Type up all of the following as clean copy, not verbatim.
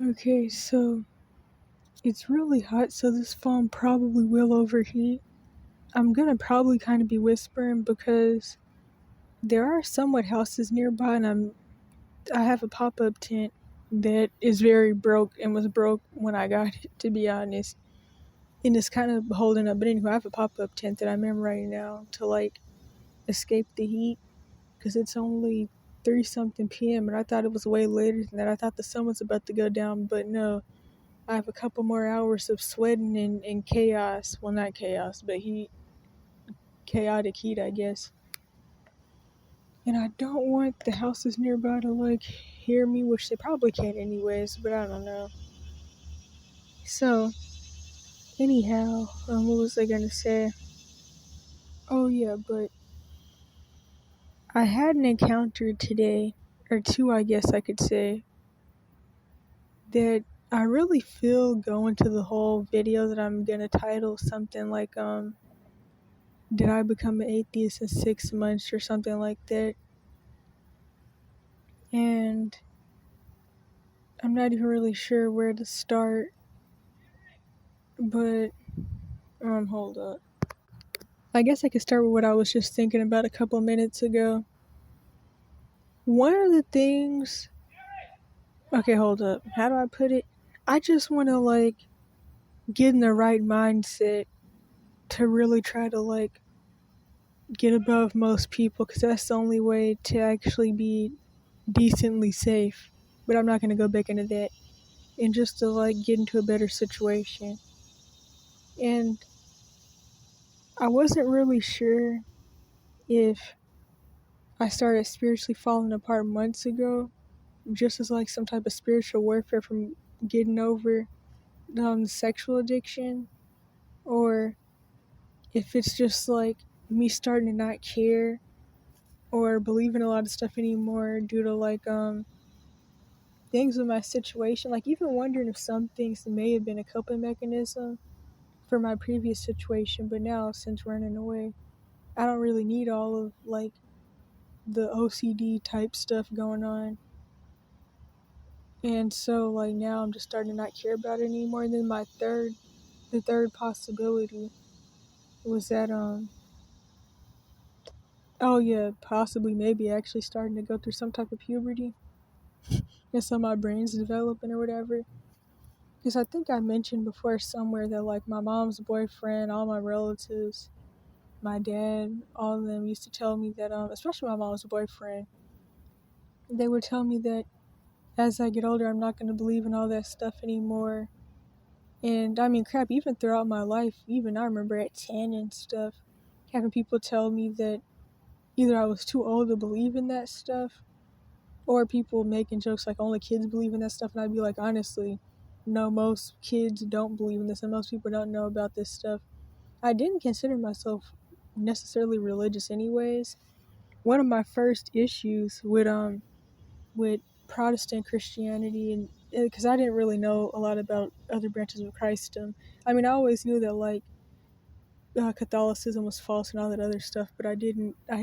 Okay, so it's really hot, so this phone probably will overheat. I'm gonna probably kind of be whispering because there are somewhat houses nearby, and I have a pop-up tent that is very broke and was broke when I got it, to be honest. And it's kind of holding up. But anyway, I have a pop-up tent that I'm in right now to like escape the heat because it's only 3 something p.m. and I thought it was way later than that. I thought the sun was about to go down, but no. I have a couple more hours of sweating and chaos. Well, not chaos, but heat. Chaotic heat, I guess. And I don't want the houses nearby to like hear me, which they probably can't anyways, but I don't know. So, anyhow, what was I gonna say? Oh yeah, but I had an encounter today, or two I guess I could say, that I really feel go into the whole video that I'm gonna title something like, did I become an atheist in 6 months or something like that? And I'm not even really sure where to start, but hold up. I guess I could start with what I was just thinking about a couple minutes ago. One of the things, okay, hold up. How do I put it? I just want to like get in the right mindset to really try to like get above most people because that's the only way to actually be decently safe. But I'm not going to go back into that. And just to like get into a better situation. And I wasn't really sure if I started spiritually falling apart months ago, just as like some type of spiritual warfare from getting over sexual addiction, or if it's just like me starting to not care or believe in a lot of stuff anymore due to like things with my situation. Like even wondering if some things may have been a coping mechanism for my previous situation, but now since running away, I don't really need all of like the OCD type stuff going on. And so like now I'm just starting to not care about it anymore. And then the third possibility was that oh yeah, possibly maybe actually starting to go through some type of puberty and so my brain's developing or whatever. Because I think I mentioned before somewhere that like my mom's boyfriend, all my relatives, my dad, all of them used to tell me that especially my mom's boyfriend, they would tell me that as I get older I'm not gonna believe in all that stuff anymore. And I mean, crap, even throughout my life, even I remember at 10 and stuff, having people tell me that either I was too old to believe in that stuff, or people making jokes like only kids believe in that stuff. And I'd be like, honestly, no, most kids don't believe in this, and most people don't know about this stuff. I didn't consider myself necessarily religious, anyways. One of my first issues with Protestant Christianity, and because I didn't really know a lot about other branches of Christendom. I mean, I always knew that like Catholicism was false and all that other stuff, but I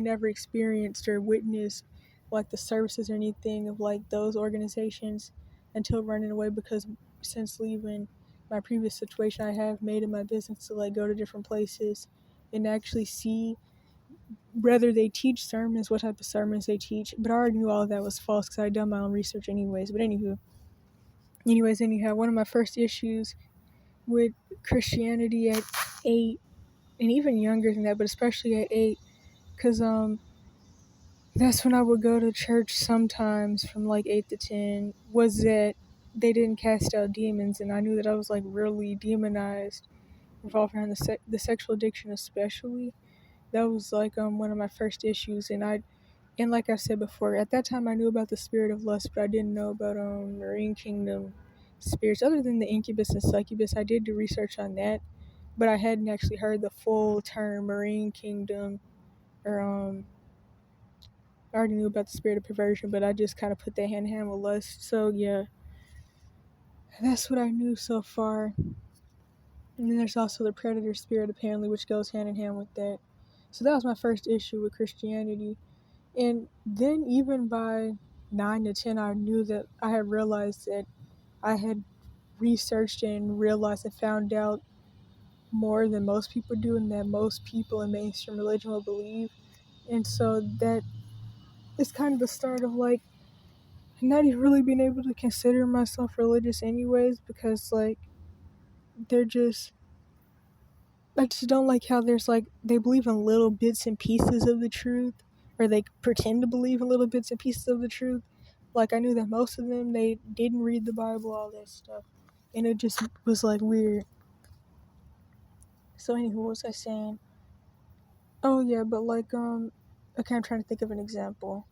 never experienced or witnessed like the services or anything of like those organizations until running away, because since leaving my previous situation, I have made it my business to like go to different places and actually see whether they teach sermons, what type of sermons they teach. But I already knew all of that was false because I had done my own research anyways. But anyhow, one of my first issues with Christianity at 8, and even younger than that, but especially at 8, because that's when I would go to church sometimes from like 8 to 10, was that they didn't cast out demons, and I knew that I was like really demonized, revolving around the sexual addiction especially. That was like one of my first issues, and like I said before, at that time I knew about the spirit of lust, but I didn't know about marine kingdom spirits other than the incubus and succubus. I did do research on that, but I hadn't actually heard the full term marine kingdom, or I already knew about the spirit of perversion, but I just kind of put that hand in hand with lust. So yeah, that's what I knew so far. And then there's also the predator spirit apparently, which goes hand in hand with that. So that was my first issue with Christianity. And then even by 9 to 10, I knew that I had realized that I had researched and realized and found out more than most people do, and that most people in mainstream religion will believe. And so that is kind of the start of like not even really being able to consider myself religious anyways, because like they're just, I just don't like how there's like they believe in little bits and pieces of the truth, or they pretend to believe in little bits and pieces of the truth. Like I knew that most of them, they didn't read the Bible, all that stuff, and it just was like weird. So anywho, what was I saying? Oh yeah, but like okay, I'm trying to think of an example.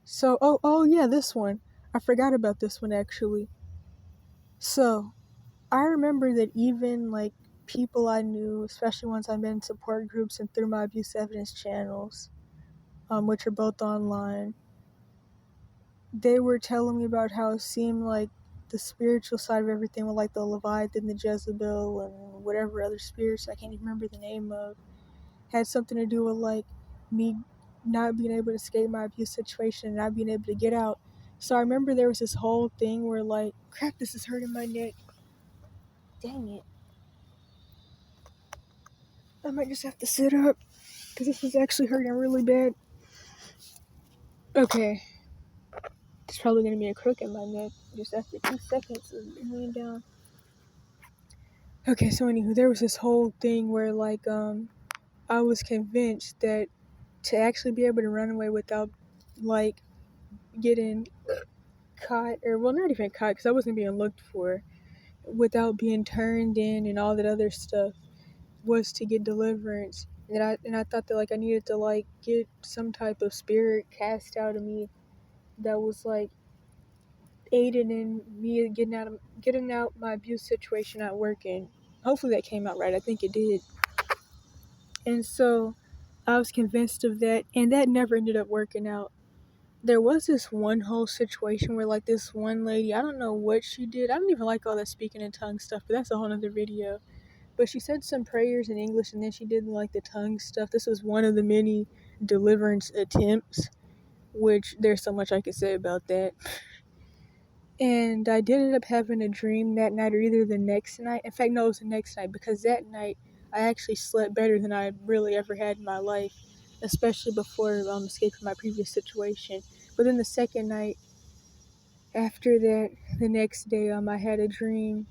So oh yeah, this one. I forgot about this one actually. So I remember that even like people I knew, especially ones I met in support groups and through my abuse evidence channels, which are both online, they were telling me about how it seemed like the spiritual side of everything, with like the Leviathan, the Jezebel, and whatever other spirits I can't even remember the name of, had something to do with like me not being able to escape my abuse situation and not being able to get out. So I remember there was this whole thing where like, crap, this is hurting my neck. Dang it. I might just have to sit up because this is actually hurting really bad. Okay. It's probably going to be a crook in my neck just after 2 seconds of laying down. Okay, so anywho, there was this whole thing where like I was convinced that to actually be able to run away without like getting caught, or well, not even caught because I wasn't being looked for, without being turned in and all that other stuff, was to get deliverance. And I thought that like I needed to like get some type of spirit cast out of me that was like aiding in me getting out my abuse situation at work, and hopefully that came out right. I think it did. And so I was convinced of that, and that never ended up working out. There was this one whole situation where like this one lady, I don't know what she did. I don't even like all that speaking in tongues stuff, but that's a whole nother video. But she said some prayers in English and then she did like the tongue stuff. This was one of the many deliverance attempts, which there's so much I could say about that. And I did end up having a dream that night, or either the next night. In fact, no, it was the next night, because that night I actually slept better than I really ever had in my life, especially before escaping my previous situation. But then the second night after that, the next day, I had a dream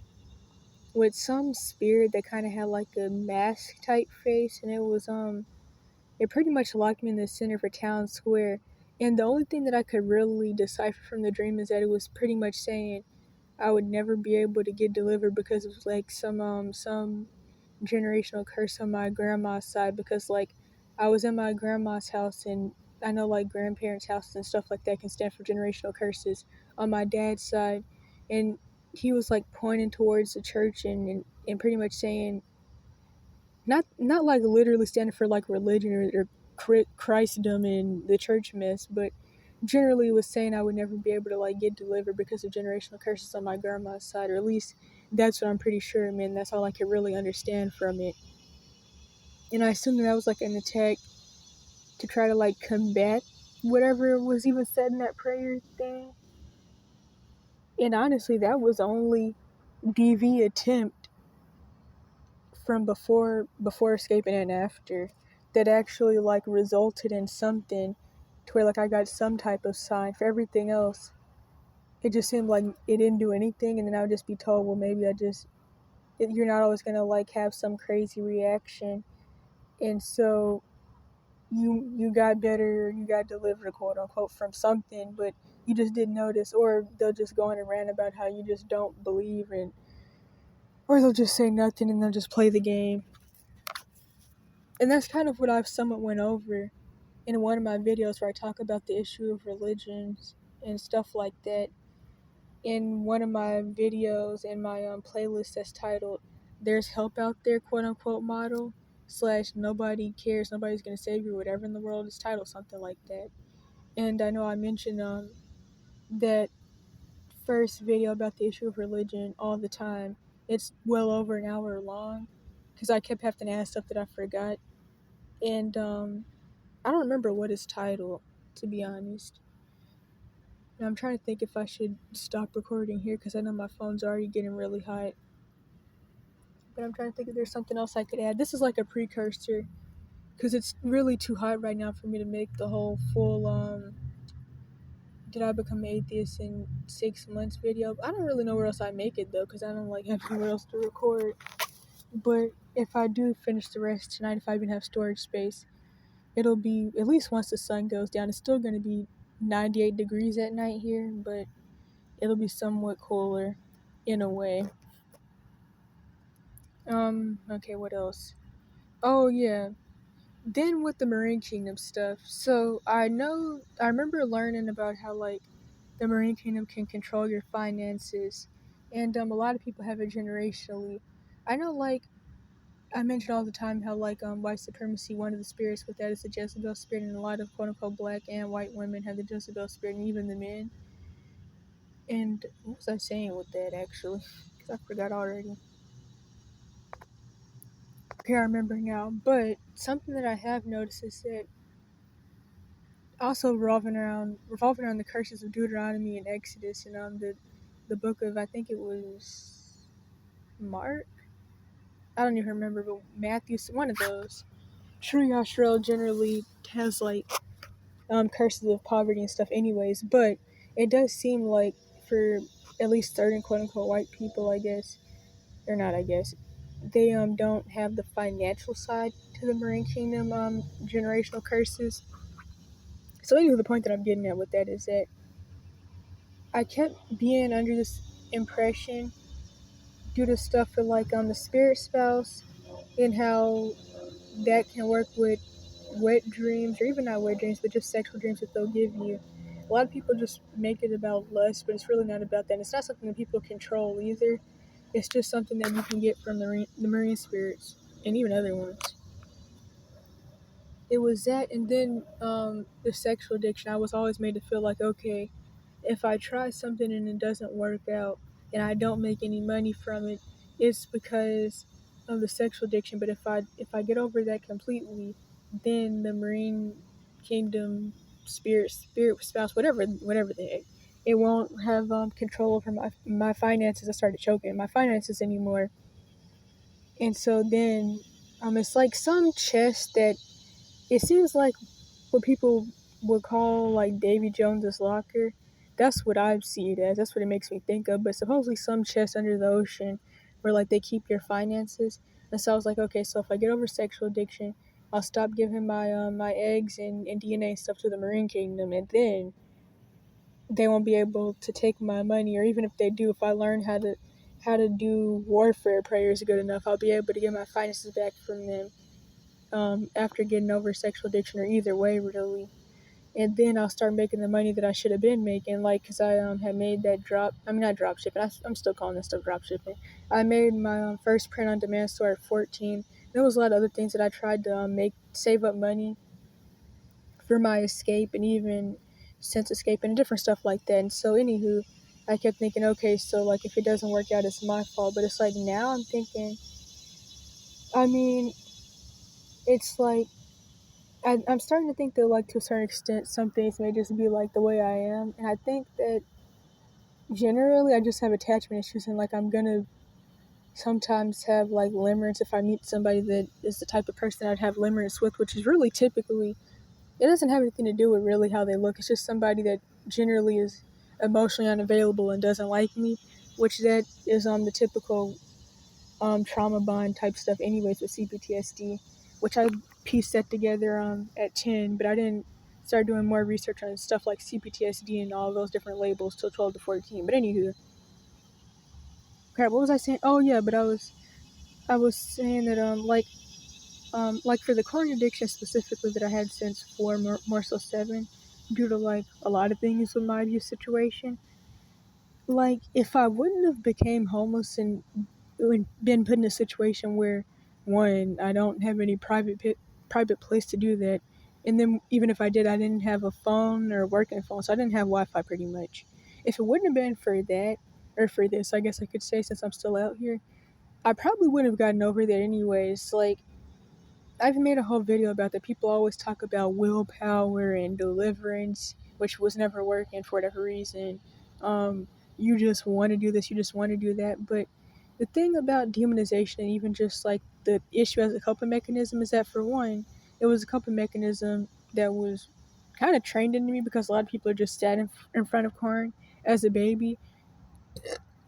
with some spirit that kind of had like a mask type face, and it pretty much locked me in the center for town square. And the only thing that I could really decipher from the dream is that it was pretty much saying I would never be able to get delivered because it was like some generational curse on my grandma's side, because like I was in my grandma's house, and I know like grandparents' houses and stuff like that can stand for generational curses on my dad's side. And he was like pointing towards the church and pretty much saying, not like literally standing for like religion or Christendom and the church mess, but generally was saying I would never be able to like get delivered because of generational curses on my grandma's side, or at least that's what I'm pretty sure, man. That's all I could really understand from it. And I assumed that was like an attack to try to like combat whatever was even said in that prayer thing. And honestly, that was only DV attempt from before escaping and after that actually like resulted in something to where like I got some type of sign. For everything else, it just seemed like it didn't do anything, and then I would just be told, well, maybe you're not always gonna like have some crazy reaction, and so you got better, you got delivered, quote unquote, from something, but you just didn't notice. Or they'll just go on and rant about how you just don't believe, and or they'll just say nothing and they'll just play the game. And that's kind of what I've somewhat went over in one of my videos where I talk about the issue of religions and stuff like that. In one of my videos in my playlist that's titled "There's Help Out There," quote unquote, model / nobody cares, nobody's gonna save you, whatever in the world is titled something like that. And I know I mentioned that first video about the issue of religion all the time. It's well over an hour long because I kept having to add stuff that I forgot. And I don't remember what it's titled, to be honest. And I'm trying to think if I should stop recording here because I know my phone's already getting really hot. But I'm trying to think if there's something else I could add. This is like a precursor because it's really too hot right now for me to make the whole full did I become an atheist in 6 months video. I don't really know where else I make it though because I don't like have anywhere else to record. But if I do finish the rest tonight, if I even have storage space, it'll be at least once the sun goes down. It's still going to be 98 degrees at night here, but it'll be somewhat cooler in a way. Okay, what else? Oh yeah. Then with the Marine Kingdom stuff. So I remember learning about how like the Marine Kingdom can control your finances, and a lot of people have it generationally. I know, like I mention all the time how like white supremacy, one of the spirits with that is the Jezebel spirit, and a lot of quote unquote black and white women have the Jezebel spirit, and even the men. And what was I saying with that actually? Because I forgot already. Okay, I remember now. But something that I have noticed is that also revolving around the curses of Deuteronomy and Exodus, and the book of, I think it was Mark. I don't even remember, but Matthew, one of those. True Yashrael generally has like curses of poverty and stuff anyways, but it does seem like for at least certain quote unquote white people, I guess, or not I guess, they don't have the financial side to the Marine Kingdom generational curses. So anyway, the point that I'm getting at with that is that I kept being under this impression due to stuff for like the spirit spouse and how that can work with wet dreams, or even not wet dreams, but just sexual dreams that they'll give you. A lot of people just make it about lust, but it's really not about that. And it's not something that people control either. It's just something that you can get from the marine spirits and even other ones. It was that, and then the sexual addiction. I was always made to feel like, okay, if I try something and it doesn't work out and I don't make any money from it, it's because of the sexual addiction. But if I get over that completely, then the Marine Kingdom spirit spouse, whatever the heck, it won't have control over my finances. I started choking my finances anymore, and so then it's like some chest that it seems like what people would call like Davy Jones's locker. That's what I see it as. That's what it makes me think of. But supposedly some chest under the ocean where like they keep your finances. And so I was like, okay, so if I get over sexual addiction, I'll stop giving my eggs and DNA and stuff to the Marine Kingdom, and then they won't be able to take my money. Or even if they do, if I learn how to do warfare prayers good enough, I'll be able to get my finances back from them after getting over sexual addiction, or either way really. And then I'll start making the money that I should have been making, like, because I had made that not drop shipping, I'm still calling this stuff drop shipping. I made my first print on demand store at 14. There was a lot of other things that I tried to save up money for my escape, and even since escaping and different stuff like that. And so anywho, I kept thinking, okay, so like if it doesn't work out, it's my fault. But it's like now I'm thinking, I mean, it's like I'm starting to think that, like, to a certain extent, some things may just be, like, the way I am. And I think that generally I just have attachment issues, and, like, I'm gonna sometimes have, like, limerence if I meet somebody that is the type of person I'd have limerence with, which is really typically, it doesn't have anything to do with really how they look. It's just somebody that generally is emotionally unavailable and doesn't like me, which that is the typical trauma bond type stuff anyways with CPTSD, which I pieced that together at 10, but I didn't start doing more research on stuff like CPTSD and all those different labels till 12 to 14. But anywho, crap, what was I saying? Oh yeah, but I was saying that like for the corn addiction specifically that I had since 4, more so 7, due to like a lot of things with my abuse situation. Like if I wouldn't have became homeless and been put in a situation where, one, I don't have any private place to do that, and then even if I did, I didn't have a phone or a working phone, so I didn't have Wi-Fi pretty much. If it wouldn't have been for that, or for this, I guess I could say, since I'm still out here, I probably wouldn't have gotten over that anyways. Like, I've made a whole video about that. People always talk about willpower and deliverance, which was never working for whatever reason. You just want to do this, you just want to do that. But the thing about demonization, and even just like the issue as a coping mechanism, is that for one, it was a coping mechanism that was kind of trained into me, because a lot of people are just sat in front of corn as a baby,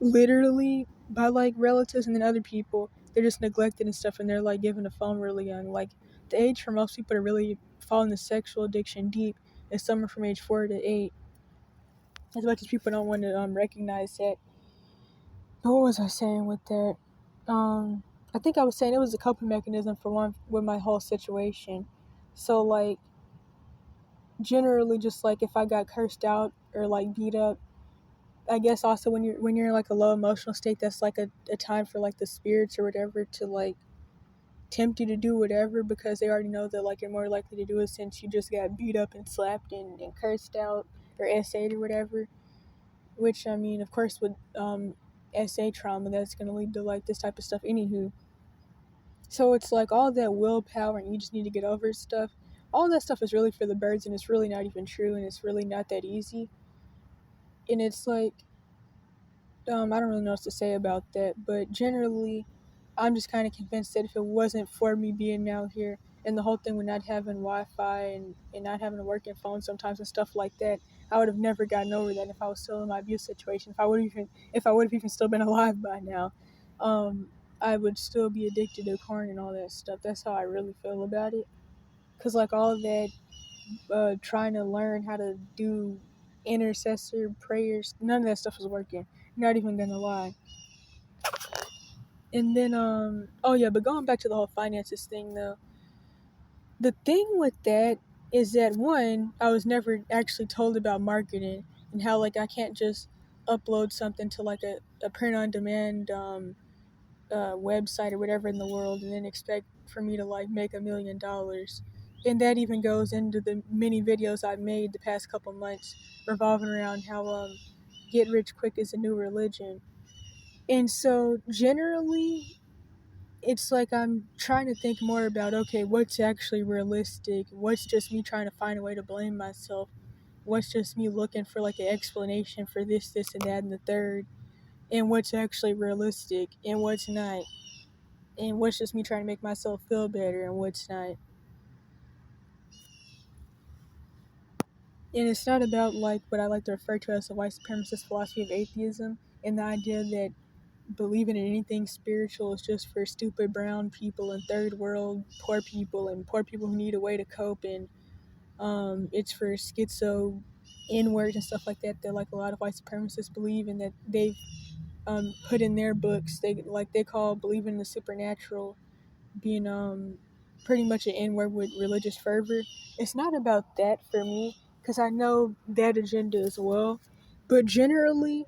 literally, by like relatives, and then other people, they're just neglected and stuff, and they're like given a phone really young. Like the age for most people to really fall into sexual addiction deep is somewhere from age 4 to 8. As much as people don't want to recognize that. But what was I saying with that? I think I was saying it was a coping mechanism for one with my whole situation. So like generally, just like if I got cursed out or like beat up, I guess also when you're in like a low emotional state, that's like a time for like the spirits or whatever to like tempt you to do whatever, because they already know that like you're more likely to do it since you just got beat up and slapped and cursed out or SA'd or whatever. Which I mean, of course, with SA trauma, that's gonna lead to like this type of stuff. Anywho, so it's like all that willpower and you just need to get over stuff. All that stuff is really for the birds, and it's really not even true, and it's really not that easy. And it's like I don't really know what to say about that, but generally, I'm just kind of convinced that if it wasn't for me being out here and the whole thing with not having Wi-Fi and not having a working phone sometimes and stuff like that, I would have never gotten over that if I was still in my abuse situation. If I would have even still been alive by now, I would still be addicted to corn and all that stuff. That's how I really feel about it. Cause like all of that, trying to learn how to do intercessor prayers, none of that stuff was working. Not even gonna lie. And then oh yeah, but going back to the whole finances thing though, the thing with that is that one, I was never actually told about marketing and how like I can't just upload something to like a print on demand website or whatever in the world and then expect for me to like make $1 million. And that even goes into the many videos I've made the past couple months revolving around how get rich quick is a new religion. And so generally it's like I'm trying to think more about, okay, what's actually realistic? What's just me trying to find a way to blame myself? What's just me looking for like an explanation for this, and that, and the third? And what's actually realistic and what's not? And what's just me trying to make myself feel better and what's not? And it's not about like what I like to refer to as the white supremacist philosophy of atheism, and the idea that believing in anything spiritual is just for stupid brown people and third world poor people and poor people who need a way to cope, and it's for schizo n-words and stuff like that like a lot of white supremacists believe, and that they've put in their books. They call believing in the supernatural being pretty much an n-word with religious fervor. It's not about that for me, because I know that agenda as well. But generally,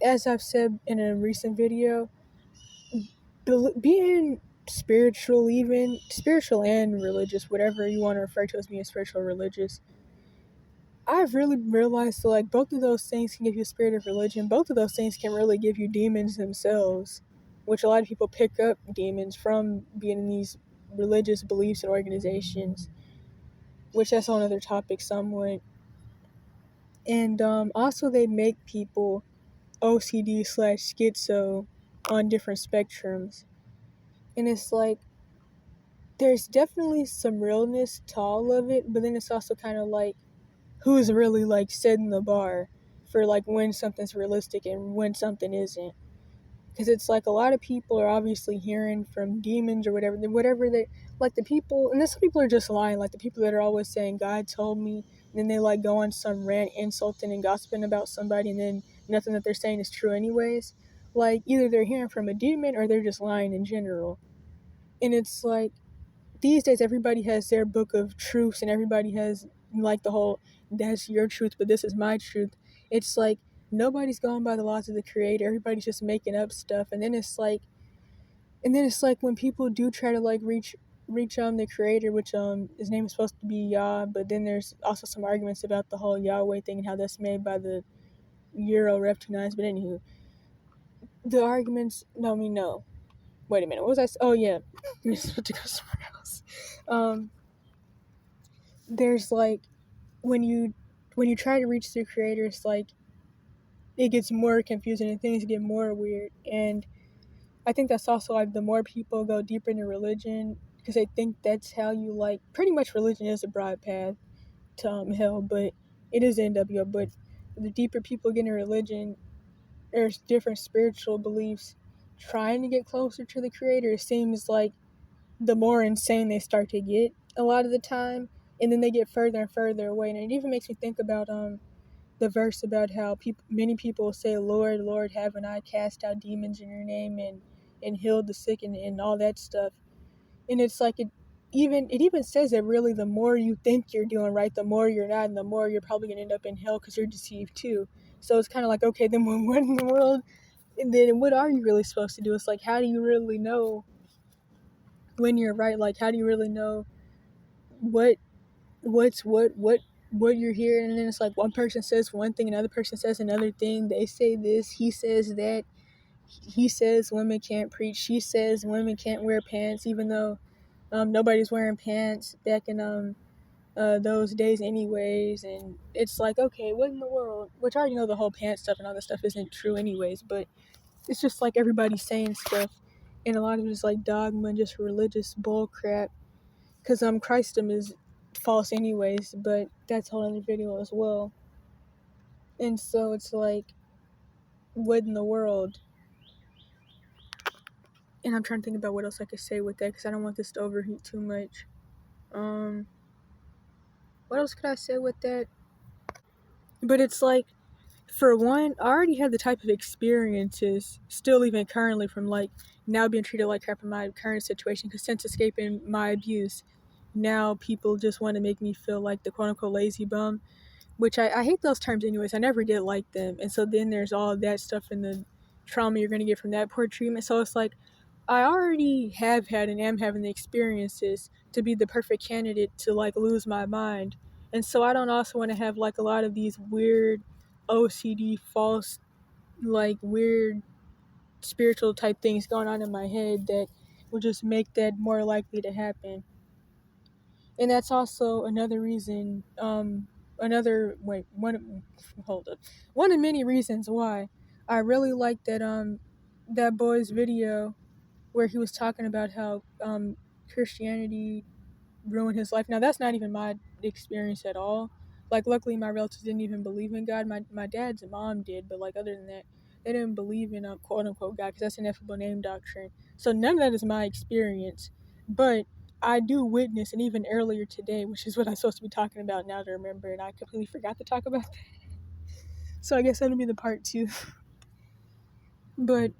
as I've said in a recent video, being spiritual, even spiritual and religious, whatever you want to refer to as being spiritual or religious, I've really realized that like both of those things can give you a spirit of religion. Both of those things can really give you demons themselves, which a lot of people pick up demons from being in these religious beliefs and organizations, which that's on another topic somewhat. And also they make people OCD/schizo on different spectrums. And it's like, there's definitely some realness to all of it, but then it's also kind of like, who's really like setting the bar for like when something's realistic and when something isn't? Because it's like a lot of people are obviously hearing from demons or whatever they like. The people, and then some people are just lying, like the people that are always saying God told me, and then they like go on some rant insulting and gossiping about somebody, and then nothing that they're saying is true anyways. Like either they're hearing from a demon or they're just lying in general. And it's like these days everybody has their book of truths, and everybody has like the whole that's your truth but this is my truth. It's like nobody's going by the laws of the creator, everybody's just making up stuff. And then it's like when people do try to like reach on the creator, which his name is supposed to be Yah, but then there's also some arguments about the whole Yahweh thing and how that's made by the Euro reptilians. But anywho, the arguments, no, wait a minute, what was oh yeah, you're supposed to go somewhere else. There's like when you when you try to reach the creator, it's like it gets more confusing and things get more weird. And I think that's also like the more people go deeper into religion, because they think that's how you like, pretty much religion is a broad path to hell, but it is NWO. But the deeper people get into religion, there's different spiritual beliefs trying to get closer to the creator. It seems like the more insane they start to get a lot of the time, and then they get further and further away. And it even makes me think about the verse about how many people say, Lord, Lord, haven't I cast out demons in your name and healed the sick and all that stuff. And it's like it even says that really the more you think you're doing right, the more you're not, and the more you're probably gonna end up in hell because you're deceived too. So it's kind of like, okay, then what in the world, and then what are you really supposed to do? It's like, how do you really know when you're right? Like, how do you really know what what you're hearing? And then it's like one person says one thing, another person says another thing. They say this, he says that. He says women can't preach. She says women can't wear pants, even though nobody's wearing pants back in those days anyways. And it's like, okay, what in the world? Which I already know the whole pants stuff and all that stuff isn't true anyways, but it's just like everybody's saying stuff, and a lot of it is like dogma and just religious bull crap. Because Christendom is false anyways, but that's a whole other video as well. And so it's like, what in the world? And I'm trying to think about what else I could say with that, because I don't want this to overheat too much. What else could I say with that? But it's like, for one, I already had the type of experiences, still even currently, from like now being treated like crap in my current situation, because since escaping my abuse, now people just want to make me feel like the quote-unquote lazy bum, which I hate those terms anyways. I never did like them. And so then there's all that stuff and the trauma you're going to get from that poor treatment. So it's like, I already have had and am having the experiences to be the perfect candidate to like lose my mind. And so I don't also want to have like a lot of these weird OCD false, like weird spiritual type things going on in my head that will just make that more likely to happen. And that's also another reason, one of many reasons why I really like that boy's video where he was talking about how Christianity ruined his life. Now that's not even my experience at all. Like, luckily my relatives didn't even believe in God. My dad's mom did, but like other than that, they didn't believe in a quote unquote God, because that's an ineffable name doctrine. So none of that is my experience. But I do witness, and even earlier today, which is what I'm supposed to be talking about now to remember, and I completely forgot to talk about that. So I guess that'll be the part 2. But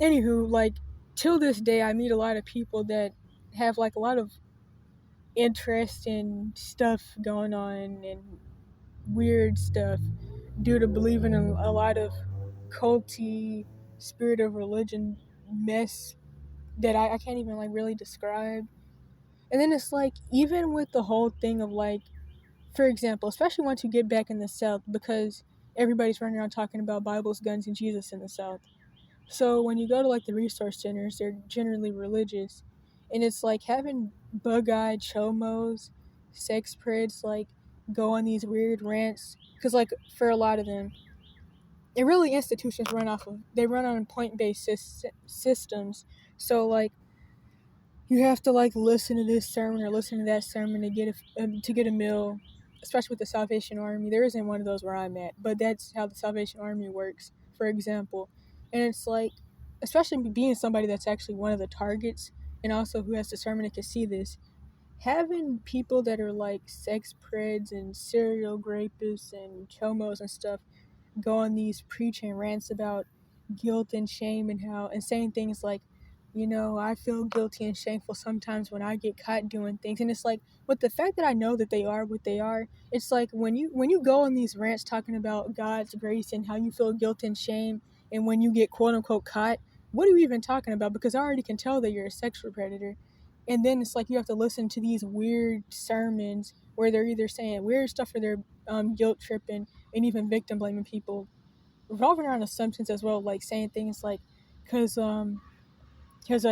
anywho, like, till this day I meet a lot of people that have like a lot of interesting stuff going on and weird stuff due to believing in a lot of culty spirit of religion mess that I can't even like really describe. And then it's like, even with the whole thing of like, for example, especially once you get back in the South, because everybody's running around talking about Bibles, guns, and Jesus in the South. So when you go to like the resource centers, they're generally religious, and it's like having bug-eyed chomos, sex preds, like go on these weird rants, because like for a lot of them, and really institutions they run on point-based systems. So like, you have to like listen to this sermon or listen to that sermon to get a meal, especially with the Salvation Army. There isn't one of those where I'm at, but that's how the Salvation Army works, for example. And it's like, especially being somebody that's actually one of the targets, and also who has discernment and can see this, having people that are like sex preds and serial rapists and chomos and stuff go on these preaching rants about guilt and shame, and saying things like, I feel guilty and shameful sometimes when I get caught doing things. And it's like, with the fact that I know that they are what they are, it's like, when you go on these rants talking about God's grace and how you feel guilt and shame, and when you get quote unquote caught, what are you even talking about? Because I already can tell that you're a sexual predator. And then it's like, you have to listen to these weird sermons where they're either saying weird stuff or they're guilt tripping and even victim blaming people, revolving around assumptions as well, like saying things like, because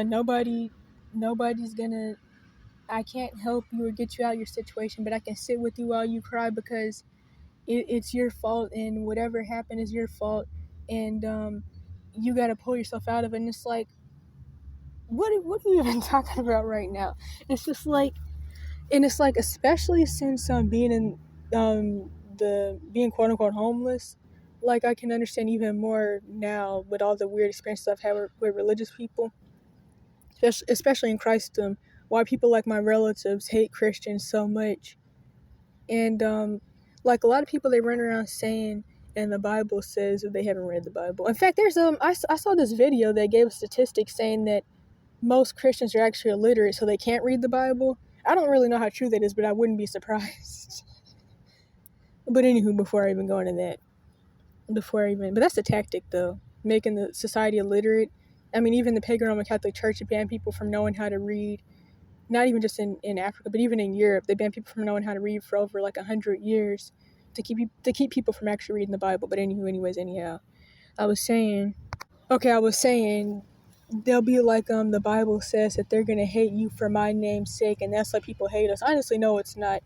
nobody's gonna, I can't help you or get you out of your situation, but I can sit with you while you cry because it's your fault, and whatever happened is your fault, and you got to pull yourself out of it. And it's like, what are you even talking about right now? It's just like, and it's like, especially since being in the being quote unquote homeless, like I can understand even more now with all the weird experiences I've had with religious people, especially in Christendom, why people like my relatives hate Christians so much. And like a lot of people, they run around saying, and the Bible says, that they haven't read the Bible. In fact, there's I saw this video that gave a statistic saying that most Christians are actually illiterate, so they can't read the Bible. I don't really know how true that is, but I wouldn't be surprised. But anywho, before I even go into that, but that's a tactic though, making the society illiterate. I mean, even the pagan Roman Catholic Church banned people from knowing how to read. Not even just in Africa, but even in Europe, they banned people from knowing how to read for over like 100 years to keep people from actually reading the Bible. But anyhow, I was saying, they'll be like, the Bible says that they're gonna hate you for my name's sake, and that's why people hate us. Honestly, no, it's not.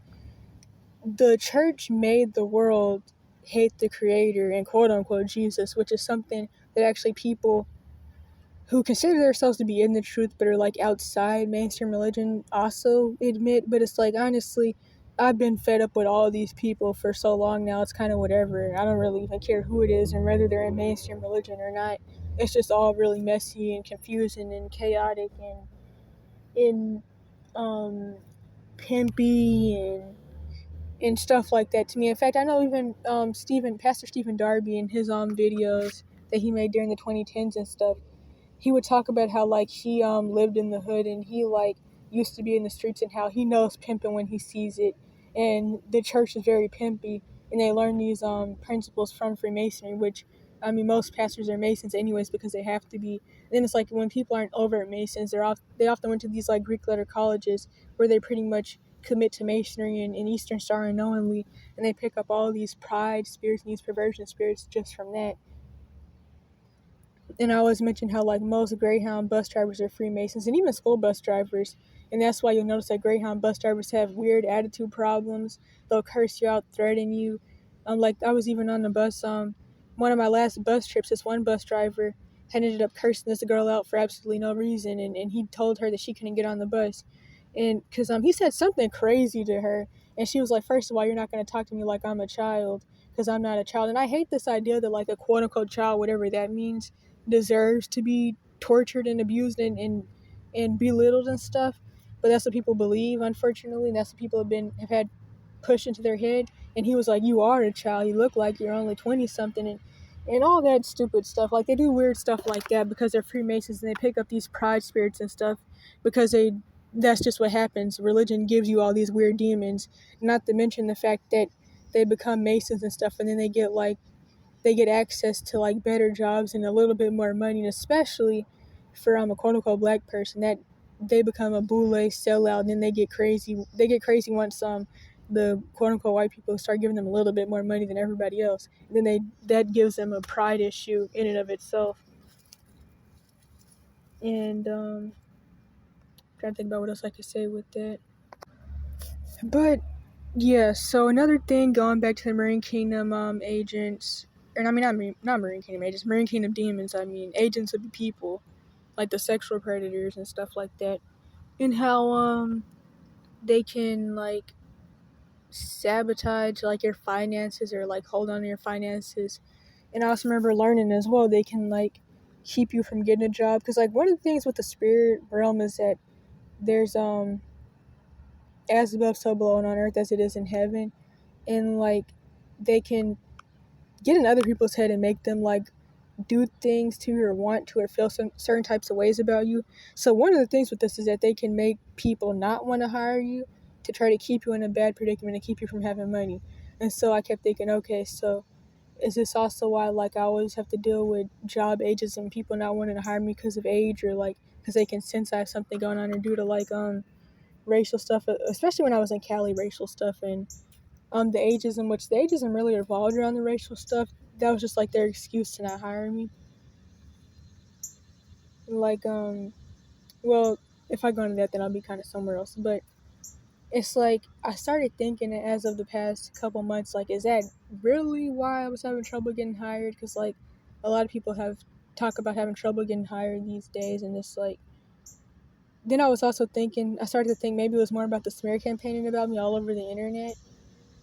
The church made the world hate the Creator and quote unquote Jesus, which is something that actually people who consider themselves to be in the truth but are like outside mainstream religion also admit. But it's like, honestly, I've been fed up with all these people for so long now, it's kind of whatever. I don't really even care who it is and whether they're in mainstream religion or not. It's just all really messy and confusing and chaotic and pimpy and stuff like that to me. In fact, I know even Pastor Stephen Darby in his videos that he made during the 2010s and stuff, he would talk about how like he lived in the hood and he like used to be in the streets and how he knows pimping when he sees it, and the church is very pimpy, and they learn these principles from Freemasonry, which I mean most pastors are Masons anyways because they have to be. And then it's like when people aren't overt Masons, they often went to these like Greek letter colleges where they pretty much commit to Masonry and Eastern Star unknowingly, and they pick up all these pride spirits and these perversion spirits just from that. And I always mention how like most Greyhound bus drivers are Freemasons and even school bus drivers. And that's why you'll notice that Greyhound bus drivers have weird attitude problems. They'll curse you out, threaten you. Like I was even on the bus, one of my last bus trips, this one bus driver had ended up cursing this girl out for absolutely no reason. And he told her that she couldn't get on the bus. And because he said something crazy to her. And she was like, first of all, you're not going to talk to me like I'm a child because I'm not a child. And I hate this idea that like a quote unquote child, whatever that means, deserves to be tortured and abused and belittled and stuff. But that's what people believe, unfortunately, and that's what people have had pushed into their head. And he was like, you are a child, you look like you're only 20 something, and all that stupid stuff. Like they do weird stuff like that because they're Freemasons and they pick up these pride spirits and stuff because that's just what happens. Religion gives you all these weird demons, not to mention the fact that they become Masons and stuff, and then they get access to like better jobs and a little bit more money, and especially for a quote unquote black person, that they become a boule sellout, and then they get crazy once the quote unquote white people start giving them a little bit more money than everybody else, and then that gives them a pride issue in and of itself. And trying to think about what else I could say with that. But yeah, so another thing, going back to the Marine Kingdom agents, or I mean not Marine Kingdom agents, Marine Kingdom demons, I mean agents of the people, like the sexual predators and stuff like that, and how they can like sabotage like your finances or like hold on to your finances. And I also remember learning as well, they can like keep you from getting a job, because like one of the things with the spirit realm is that there's as above so below and on earth as it is in heaven, and like they can get in other people's head and make them like do things to you or want to or feel some certain types of ways about you. So one of the things with this is that they can make people not want to hire you to try to keep you in a bad predicament and keep you from having money. And so I kept thinking, okay, so is this also why like I always have to deal with job agents and people not wanting to hire me because of age, or like because they can sense I have something going on, or due to like racial stuff, especially when I was in Cali, racial stuff, and the ageism, which the ageism really revolved around the racial stuff. That was just like their excuse to not hire me. Like well, if I go into that, then I'll be kind of somewhere else. But it's like I started thinking it as of the past couple months, like, is that really why I was having trouble getting hired? Because like a lot of people have talk about having trouble getting hired these days, and it's like, then I was also thinking, I started to think maybe it was more about the smear campaigning about me all over the internet,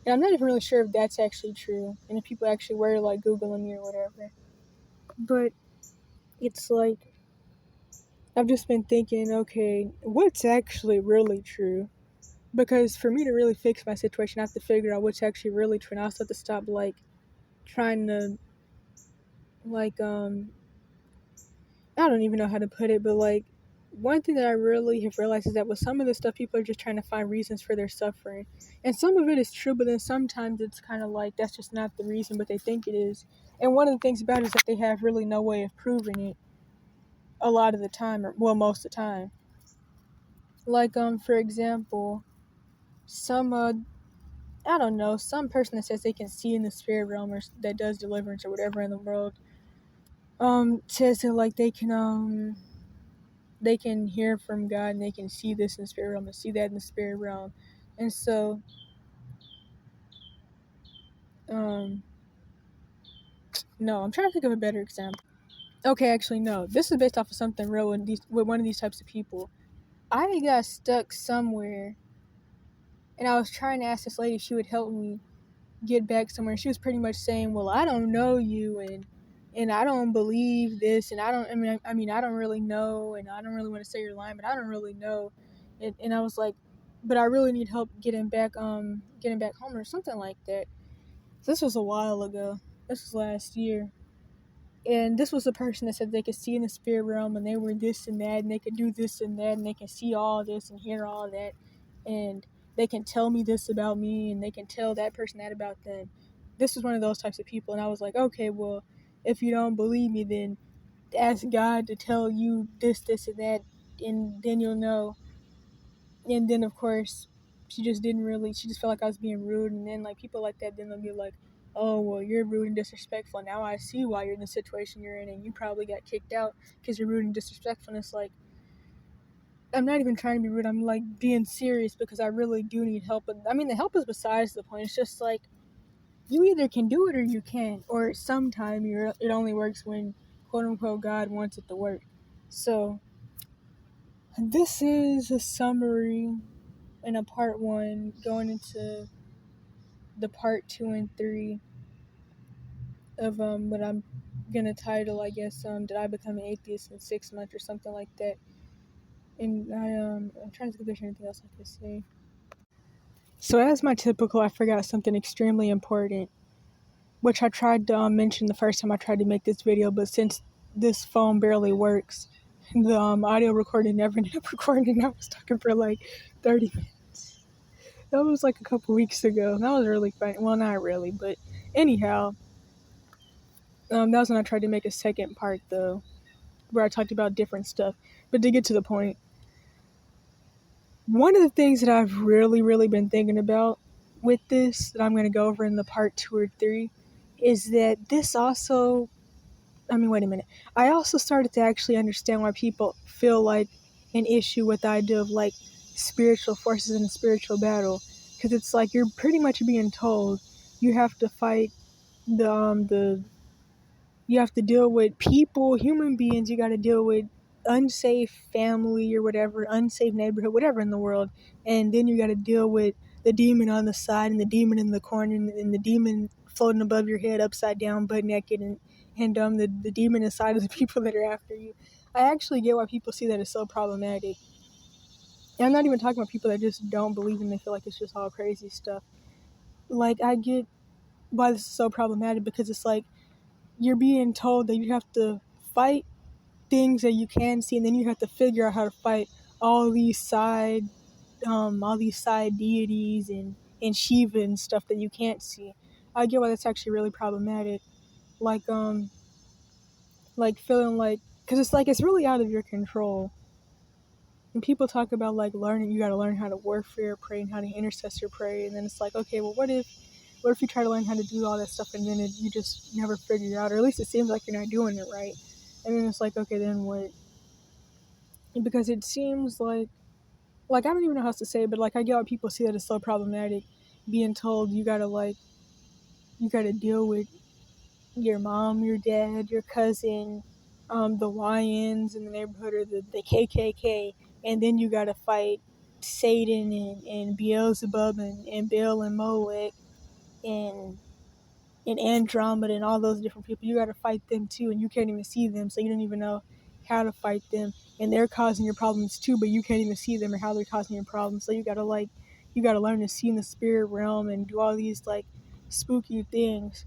and I'm not even really sure if that's actually true, and if people actually were like Googling me or whatever. But it's like I've just been thinking, okay, what's actually really true? Because for me to really fix my situation, I have to figure out what's actually really true, and I also have to stop like trying to like I don't even know how to put it, but like one thing that I really have realized is that with some of this stuff, people are just trying to find reasons for their suffering, and some of it is true, but then sometimes it's kind of like that's just not the reason, but they think it is. And one of the things about it is that they have really no way of proving it a lot of the time, or well, most of the time. Like for example, some I don't know, some person that says they can see in the spirit realm or that does deliverance or whatever in the world, says that like they can hear from God and they can see this in the spirit realm and see that in the spirit realm. And so, no, I'm trying to think of a better example. Okay, actually, no. This is based off of something real with one of these types of people. I got stuck somewhere and I was trying to ask this lady if she would help me get back somewhere. She was pretty much saying, well, I don't know you, and I don't believe this, and I mean I don't really know, and I don't really want to say you're lying, but I don't really know. And I was like, but I really need help getting back home or something like that. This was a while ago. This was last year. And this was the person that said they could see in the spirit realm and they were this and that and they could do this and that and they can see all this and hear all that and they can tell me this about me and they can tell that person that about them. This was one of those types of people, and I was like, okay, well, if you don't believe me, then ask God to tell you this, this, and that, and then you'll know. And then, of course, she just felt like I was being rude, and then, like, people like that, then they'll be like, oh, well, you're rude and disrespectful. Now I see why you're in the situation you're in, and you probably got kicked out because you're rude and disrespectful. And it's like, I'm not even trying to be rude. I'm, like, being serious because I really do need help. But, I mean, the help is besides the point. It's just, like, you either can do it or you can't. Or sometimes it only works when, quote-unquote, God wants it to work. So, this is a summary in a part 1 going into the part 2 and 3 of what I'm gonna title, I guess, did I become an atheist in 6 months or something like that. And I'm trying to think if there's anything else I could say. So as my typical, I forgot something extremely important, which I tried to mention the first time I tried to make this video, but since this phone barely works, the audio recording never ended up recording. I was talking for like 30 minutes. That was like a couple weeks ago. That was really fun. Well, not really, but anyhow, that was when I tried to make a second part, though, where I talked about different stuff. But to get to the point, one of the things that I've really, really been thinking about with this, that I'm going to go over in the part 2 or 3, is that this also, wait a minute. I also started to actually understand why people feel like an issue with the idea of, like, spiritual forces in a spiritual battle. Because it's like you're pretty much being told you have to fight you have to deal with people, human beings, you got to deal with unsafe family or whatever, unsafe neighborhood, whatever in the world. And then you got to deal with the demon on the side and the demon in the corner and the demon floating above your head upside down, butt naked, and the demon inside of the people that are after you. I actually get why people see that as so problematic. And I'm not even talking about people that just don't believe and they feel like it's just all crazy stuff. Like, I get why this is so problematic, because it's like you're being told that you have to fight things that you can see, and then you have to figure out how to fight all these side deities and Shiva and stuff that you can't see. I get why that's actually really problematic. Like feeling like, because it's like it's really out of your control. And people talk about like learning, you got to learn how to warfare pray and how to intercessor pray, and then it's like, okay, well, what if you try to learn how to do all that stuff and then you just never figure it out, or at least it seems like you're not doing it right, and then it's like, okay, then what? Because it seems like like, I don't even know how else to say it, but like, I get why people see that it's so problematic, being told you gotta deal with your mom, your dad, your cousin, the YNs in the neighborhood, or the KKK, and then you gotta fight Satan and Beelzebub and Baal and Molech and Andromeda and all those different people. You gotta fight them too, and you can't even see them, so you don't even know how to fight them. And they're causing your problems too, but you can't even see them or how they're causing your problems. So you gotta learn to see in the spirit realm and do all these like spooky things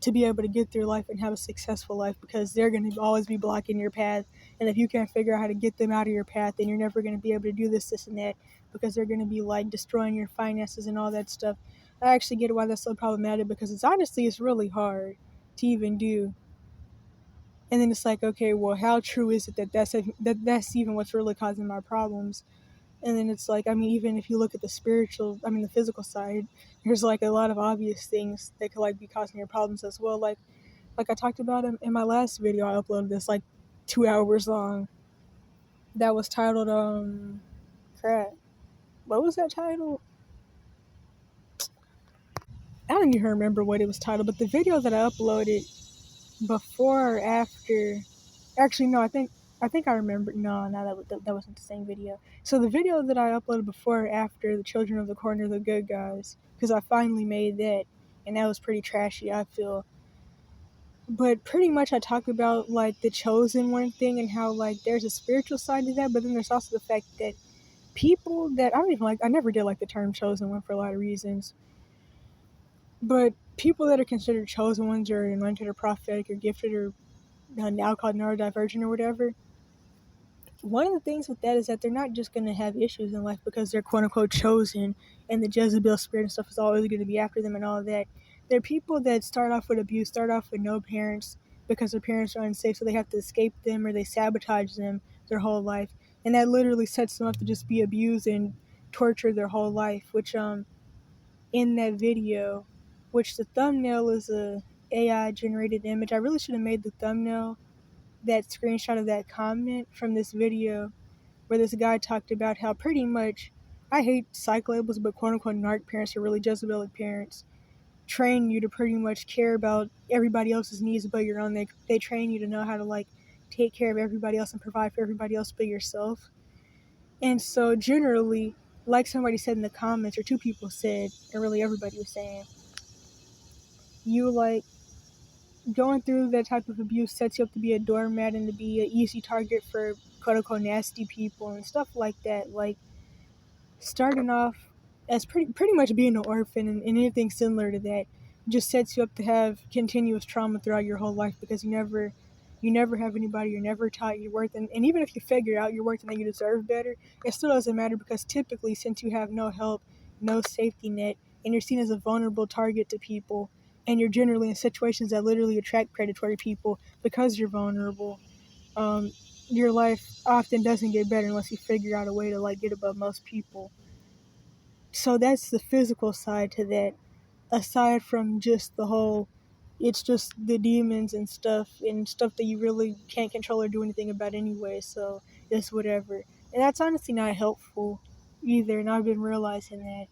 to be able to get through life and have a successful life, because they're going to always be blocking your path. And if you can't figure out how to get them out of your path, then you're never going to be able to do this and that, because they're going to be like destroying your finances and all that stuff. I actually get why that's so problematic, because it's really hard to even do. And then it's like, okay, well, how true is it that that's even what's really causing my problems? And then it's like, I mean, even if you look at the physical side, there's like a lot of obvious things that could like be causing your problems as well. Like I talked about in my last video I uploaded, this like 2 hours long, that was titled crap, what was that title? I don't even remember what it was titled, but the video that I uploaded before or after, actually no, I think I remember. No, that wasn't the same video. So the video that I uploaded before or after the Children of the Corn are the Good Guys, because I finally made that, and that was pretty trashy, I feel. But pretty much I talk about like the chosen one thing, and how like there's a spiritual side to that, but then there's also the fact that people that I never did like the term chosen one for a lot of reasons, but people that are considered chosen ones, or anointed or prophetic or gifted, or now called neurodivergent or whatever, one of the things with that is that they're not just going to have issues in life because they're quote unquote chosen, and the Jezebel spirit and stuff is always going to be after them and all of that. They're people that start off with abuse, start off with no parents because their parents are unsafe, so they have to escape them or they sabotage them their whole life. And that literally sets them up to just be abused and tortured their whole life, which in that video, which the thumbnail is a AI generated image. I really should have made the thumbnail that screenshot of that comment from this video where this guy talked about how pretty much, I hate psych labels, but quote unquote narc parents are really Jezebelic parents. Train you to pretty much care about everybody else's needs but your own. They train you to know how to like take care of everybody else and provide for everybody else but yourself. And so generally, like somebody said in the comments, or two people said, and really everybody was saying, you like going through that type of abuse sets you up to be a doormat and to be an easy target for quote unquote nasty people and stuff like that. Like starting off as pretty much being an orphan and anything similar to that just sets you up to have continuous trauma throughout your whole life, because you never have anybody, you're never taught your worth, and even if you figure out your worth and that you deserve better, it still doesn't matter, because typically since you have no help, no safety net, and you're seen as a vulnerable target to people, and you're generally in situations that literally attract predatory people because you're vulnerable, your life often doesn't get better unless you figure out a way to like get above most people. So that's the physical side to that, aside from just the whole, it's just the demons and stuff that you really can't control or do anything about anyway, so it's whatever. And that's honestly not helpful either, and I've been realizing that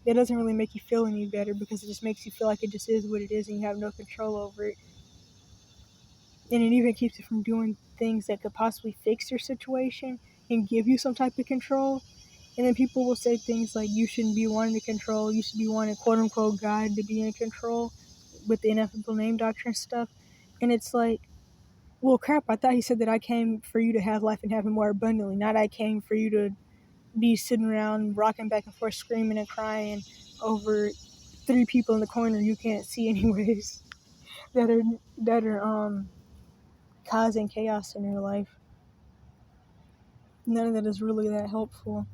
it doesn't really make you feel any better, because it just makes you feel like it just is what it is and you have no control over it. And it even keeps you from doing things that could possibly fix your situation and give you some type of control. And then people will say things like, you shouldn't be wanting to control, you should be wanting quote unquote God to be in control, with the ineffable name doctrine stuff. And it's like, well crap, I thought he said that I came for you to have life and have it more abundantly, not I came for you to be sitting around rocking back and forth screaming and crying over 3 people in the corner you can't see anyways that are causing chaos in your life. None of that is really that helpful.